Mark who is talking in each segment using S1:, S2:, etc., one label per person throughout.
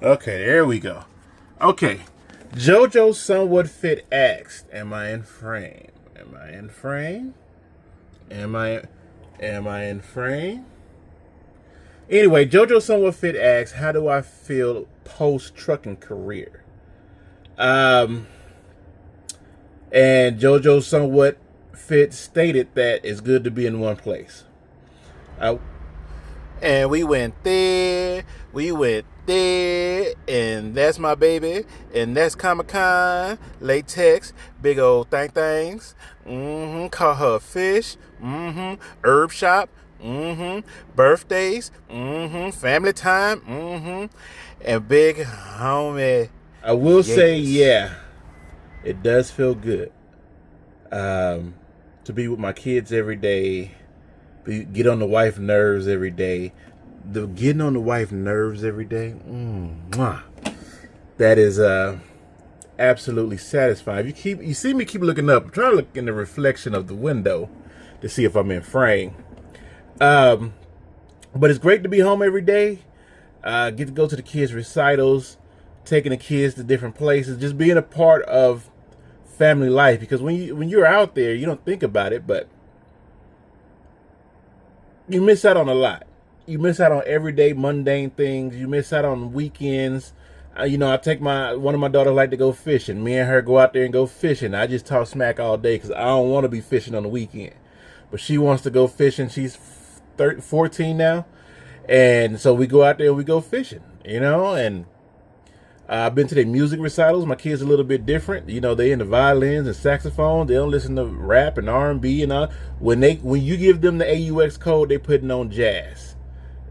S1: Okay, there we go. Okay. JoJo Somewhat Fit asked, am I in frame? Am I in frame? Am I in frame? Anyway, JoJo Somewhat Fit asks, how do I feel post trucking career? And JoJo Somewhat Fit stated that it's good to be in one place. And we went there, and that's my baby, and that's Comic-Con, latex, big old things, call her fish, herb shop, birthdays, family time, and big homie. I will say, yeah, it does feel good to be with my kids every day. Get on the wife's nerves every day. Getting on the wife's nerves every day, that is absolutely satisfying. You see me keep looking up. I'm trying to look in the reflection of the window to see if I'm in frame. But it's great to be home every day. Get to go to the kids' recitals, taking the kids to different places, just being a part of family life. Because when you're out there, you don't think about it, but you miss out on a lot. You miss out on everyday mundane things. You miss out on weekends. I take one of my daughters like to go fishing. Me and her go out there and go fishing. I just talk smack all day because I don't want to be fishing on the weekend. But she wants to go fishing. She's 14 now. And so we go out there and we go fishing, and I've been to their music recitals. My kids are a little bit different. They into violins and saxophones. They don't listen to rap and R&B and all. When you give them the AUX code, they putting on jazz.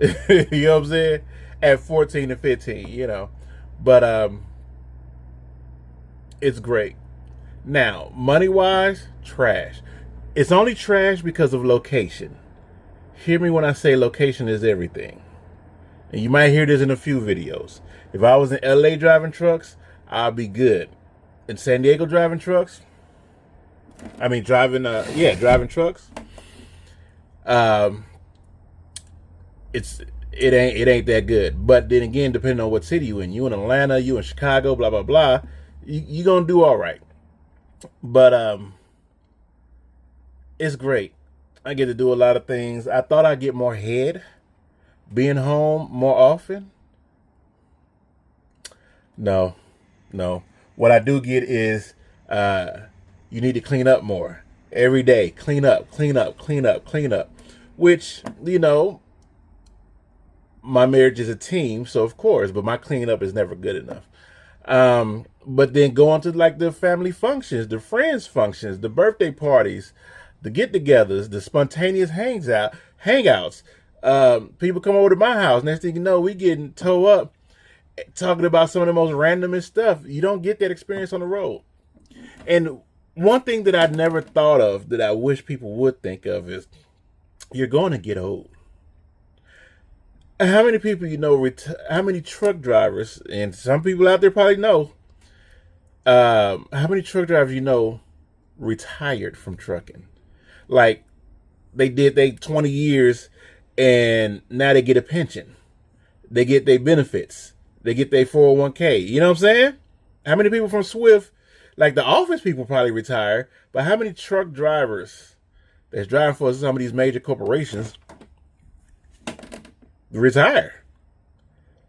S1: You know what I'm saying? At 14 and 15, But it's great. Now, money-wise, trash. It's only trash because of location. Hear me when I say location is everything. And you might hear this in a few videos. If I was in LA driving trucks, I'll be good. In San Diego driving trucks, driving trucks. It ain't that good. But then again, depending on what city you in Atlanta, you in Chicago, blah blah blah, you gonna do all right. But it's great. I get to do a lot of things. I thought I'd get more head being home more often. No. What I do get is you need to clean up more every day. Clean up. Which, my marriage is a team, so of course, but my cleanup is never good enough. But then go on to like the family functions, the friends functions, the birthday parties, the get-togethers, the spontaneous hangouts. People come over to my house. Next thing you know, we getting towed up, talking about some of the most randomest stuff. You don't get that experience on the road. And one thing that I never thought of that I wish people would think of is you're going to get old. How many people how many truck drivers, and some people out there probably know, how many truck drivers retired from trucking? Like, they did 20 years, and now they get a pension. They get their benefits. They get their 401k. You know what I'm saying? How many people from Swift, like the office people probably retire, but how many truck drivers that's driving for some of these major corporations retire?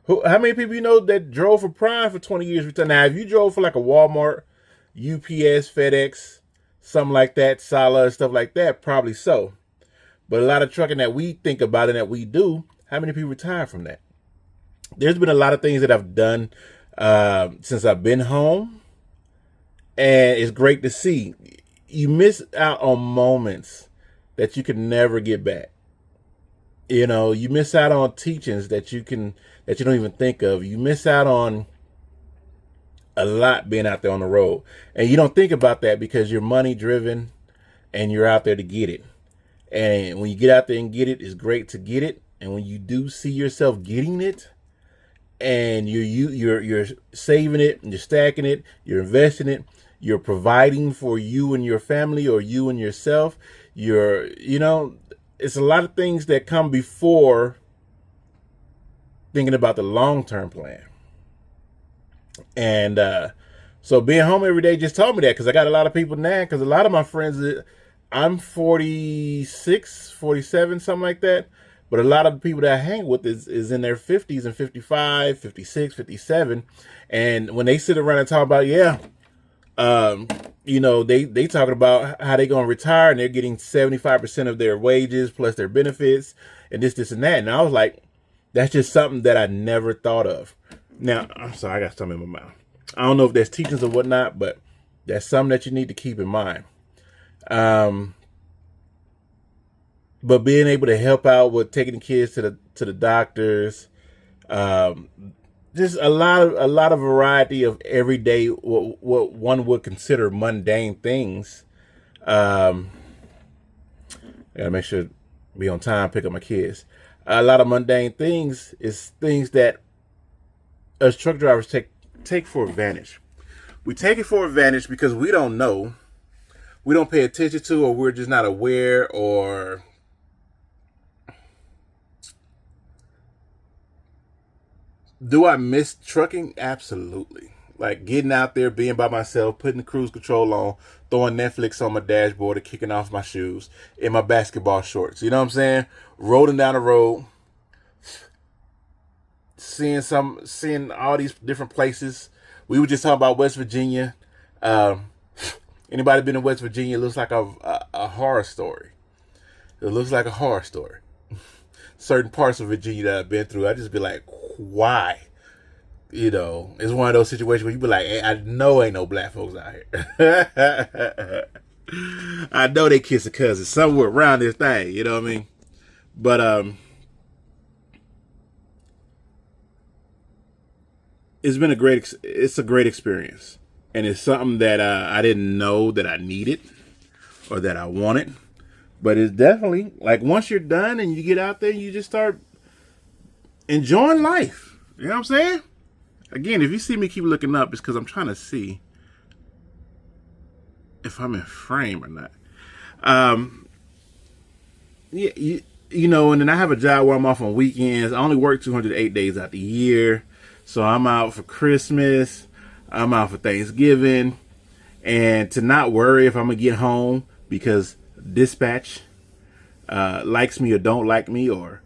S1: How many people that drove for Prime for 20 years retire? Now, if you drove for like a Walmart, UPS, FedEx, something like that, Sala, and stuff like that, probably so. But a lot of trucking that we think about and that we do, how many people retire from that? There's been a lot of things that I've done since I've been home, and it's great to see. You miss out on moments that you can never get back. You miss out on teachings that you don't even think of. You miss out on a lot being out there on the road, and you don't think about that because you're money driven and you're out there to get it. And when you get out there and get it, it's great to get it. And when you do see yourself getting it, and you're saving it, and you're stacking it, you're investing it, you're providing for you and your family, or you and yourself, it's a lot of things that come before thinking about the long-term plan. And so being home every day just taught me that, because I got a lot of people now, because a lot of my friends, I'm 46, 47, something like that. But a lot of the people that I hang with is in their 50s and 55, 56, 57. And when they sit around and talk about, yeah, they talking about how they going to retire and they're getting 75% of their wages plus their benefits and this, and that. And I was like, that's just something that I never thought of. Now, I'm sorry, I got something in my mouth. I don't know if there's teachings or whatnot, but that's something that you need to keep in mind. But being able to help out with taking the kids to the doctors, just a lot of variety of everyday what one would consider mundane things. I gotta make sure to be on time, pick up my kids. A lot of mundane things is things that us truck drivers take for advantage. We take it for advantage because we don't know, we don't pay attention to, or we're just not aware, or do I miss trucking? Absolutely. Like getting out there, being by myself, putting the cruise control on, throwing Netflix on my dashboard and kicking off my shoes in my basketball shorts. You know what I'm saying? Rolling down the road, seeing all these different places. We were just talking about West Virginia. Anybody been in West Virginia? It looks like a horror story. It looks like a horror story. Certain parts of Virginia that I've been through, I just be like, why? It's one of those situations where you be like, hey, I know ain't no black folks out here. I know they kiss a cousin somewhere around this thing, you know what I mean? But it's a great experience, and it's something that I didn't know that I needed or that I wanted. But it's definitely, like, once you're done and you get out there, you just start enjoying life. You know what I'm saying? Again, if you see me keep looking up, it's because I'm trying to see if I'm in frame or not. Yeah, and then I have a job where I'm off on weekends. I only work 208 days out the year. So I'm out for Christmas. I'm out for Thanksgiving. And to not worry if I'm going to get home because dispatch likes me or don't like me, or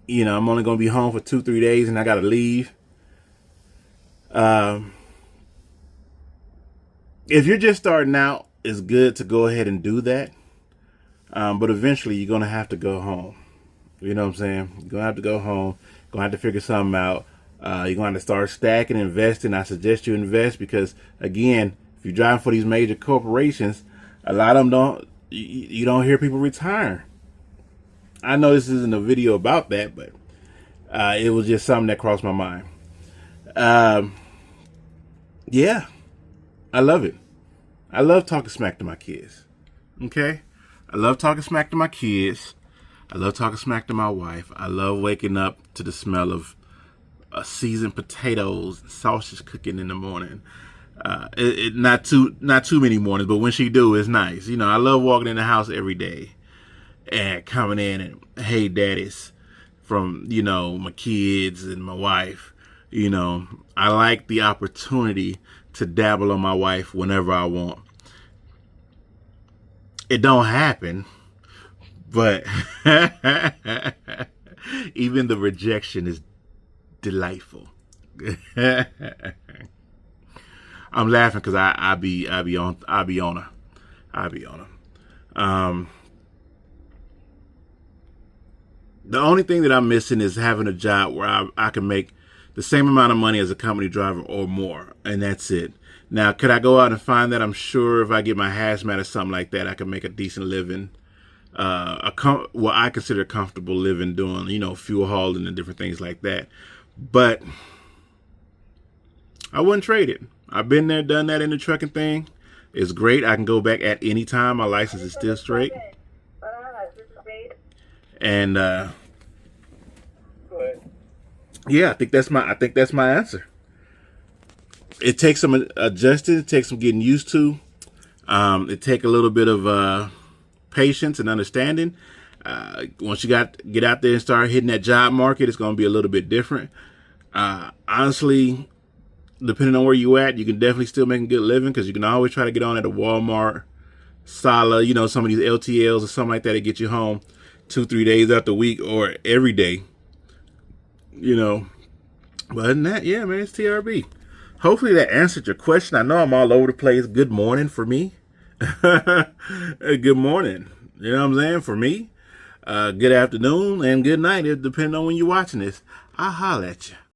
S1: I'm only going to be home for 2-3 days and I got to leave. If you're just starting out, it's good to go ahead and do that. But eventually you're going to have to go home. You know what I'm saying? You're going to have to go home. Going to have to figure something out. You're going to have to start stacking, investing. I suggest you invest because, again, if you're driving for these major corporations, a lot of them you don't hear people retiring. I know this isn't a video about that, but it was just something that crossed my mind. Yeah, I love it. I love talking smack to my kids. Okay? I love talking smack to my kids. I love talking smack to my wife. I love waking up to the smell of seasoned potatoes and sausage cooking in the morning. Not too many mornings, but when she do, it's nice. I love walking in the house every day and coming in and, hey, daddies, from, my kids and my wife. I like the opportunity to dabble on my wife whenever I want. It don't happen, but even the rejection is delightful. I'm laughing because I be on her. The only thing that I'm missing is having a job where I can make the same amount of money as a company driver or more, and that's it. Now, could I go out and find that? I'm sure if I get my hazmat or something like that, I can make a decent living. What I consider a comfortable living doing, fuel hauling and different things like that. But I wouldn't trade it. I've been there, done that in the trucking thing. It's great. I can go back at any time. My license is still straight. And yeah, I think that's my answer. It takes some adjusting. It takes some getting used to. It takes a little bit of patience and understanding. Once you get out there and start hitting that job market, it's going to be a little bit different. Honestly, depending on where you at, you can definitely still make a good living because you can always try to get on at a Walmart, Sala, you know, some of these LTLs or something like that to get you home 2-3 days out the week or every day, you know. But other than that, yeah, man, it's TRB. Hopefully that answered your question. I know I'm all over the place. Good morning for me. Good morning. You know what I'm saying? For me. Good afternoon and good night, depending on when you're watching this. I'll holler at you.